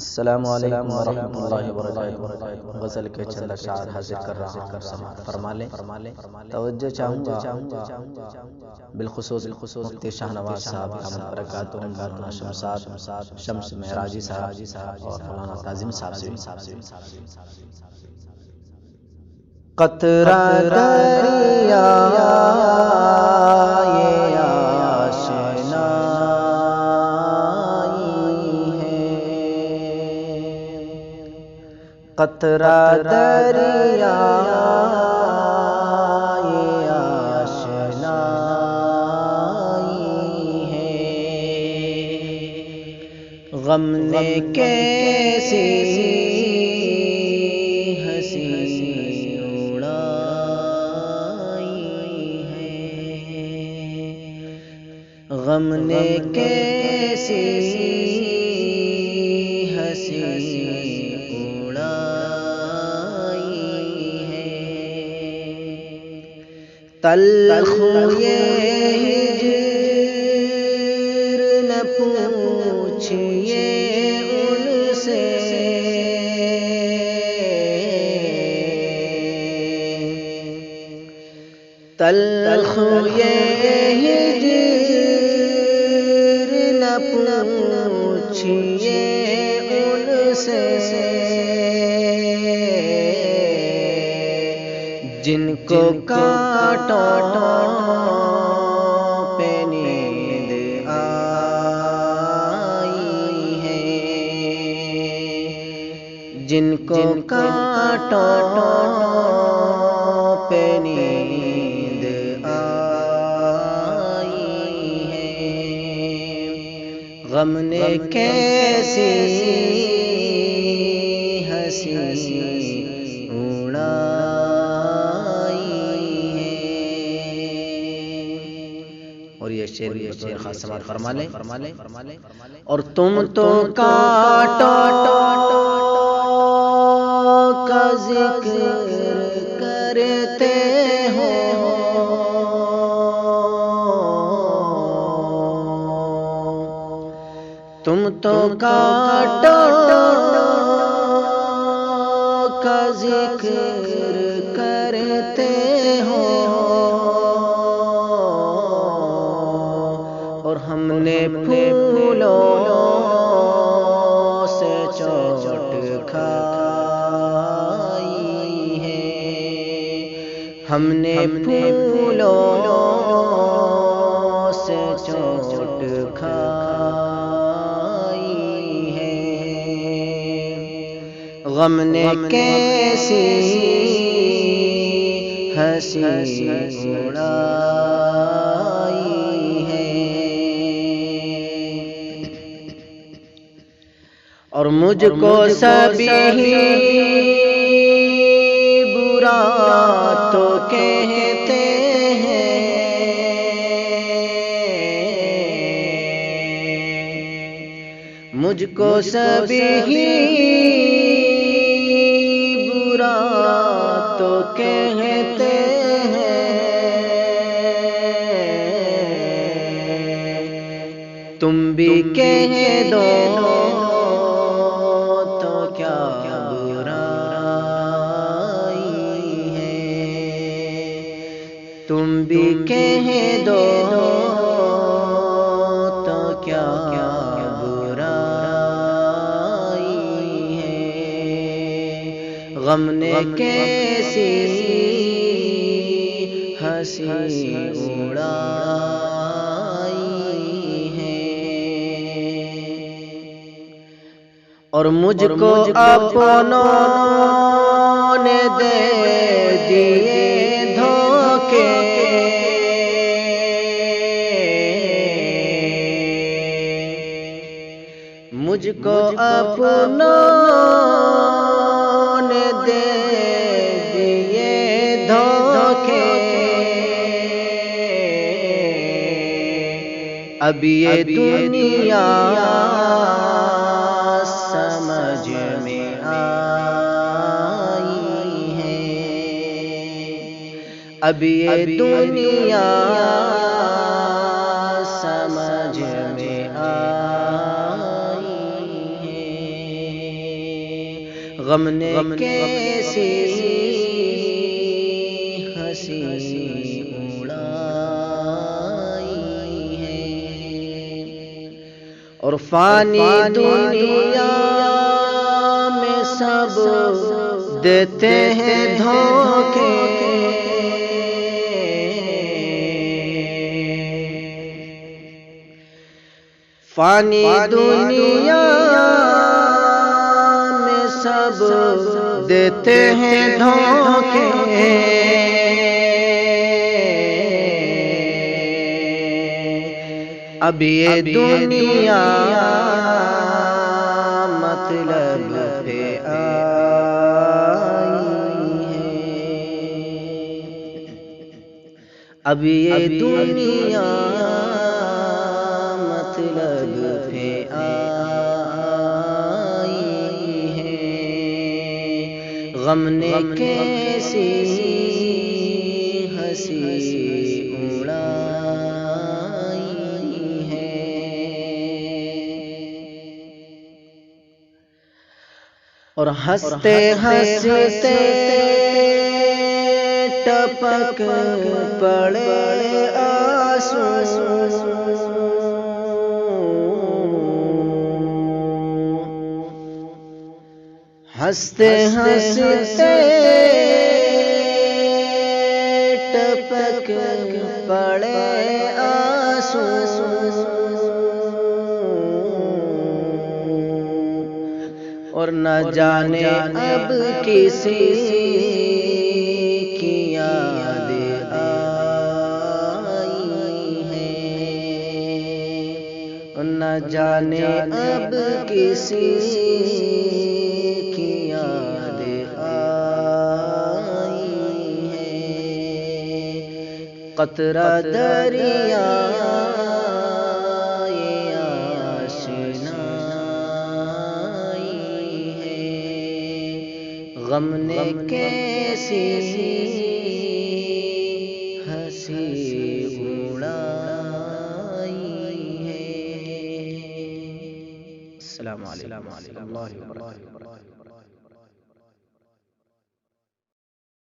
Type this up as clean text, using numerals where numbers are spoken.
السلام علیکم ورحمۃ اللہ وبرکاتہ۔ غزل کے چند اشعار حاضر کر رہا ہوں، سماعت فرما لیں۔ توجہ چاہوں گا بالخصوص مفتی شاہ نواز صاحب دامت برکاتہ، مولانا شمس معراجی صاحب اور مولانا کاظم صاحب سے قطرہ دریا قطرہ دریا یہ آشنائی ہے، غم نے کیسی ہنسی اڑائی ہے، غم نے کیسی ہنسی تلخ یہ ہجر نہ پوچھئے ان سے، تلخ یہ ہجر نہ پوچھئے ان سے، جن کو کانٹوں پہ نیند آئی ہے، جن کو کانٹوں پہ نیند آئی ہے، غم نے کیسی ہنسی شعر خاص سماعت فرما لیں۔ اور تم تو کانٹوں کا ذکر کرتے ہو، تم تو کانٹوں کا ذکر کرتے ہو، اور ہم نے پھولوں سے چوٹ کھائی ہے، ہم نے پھولوں سے چوٹ کھائی ہے، غم نے کیسی ہنسی اڑائی ہے، اور مجھ کو سبھی برا تو کہتے ہیں، مجھ کو سبھی برا تو کہتے ہیں، تم بھی کہہ دو تو کیا برائی ہے، تم بھی کہہ دو تو کیا برائی ہے، غم نے کیسی ہنسی اڑائی ہے، اور مجھ کو اپنوں نے دے دیے دھوکے، مجھ کو اپنوں نے دے دیے دھوکے، اب یہ دنیا سمجھ میں آئی ہے، اب یہ دنیا سمجھ میں آئی ہے، غم نے کیسی ہنسی اڑائی ہے، اور فانی دنیا میں سب دیتے ہیں دھوکے، فانی دنیا میں سب دیتے ہیں دھوکے، اب یہ دنیا مطلب پہ آئی ہے، اب یہ دنیا مطلب پہ آئی ہے، غم نے کیسی ہنسی اڑائی ہے، اور ہنستے ہنستے ٹپک پڑے آنسو، ہنستے ہنستے ٹپک پڑے آنسو، اور نہ جانے اب کسی کی یاد آئی ہے، اور نہ جانے اب کسی کی یاد آئی ہے، قطرہ دریا غم نے کیسی ہنسی اڑائی ہے۔ السلام علیکم ورحمۃ اللہ وبرکاتہ۔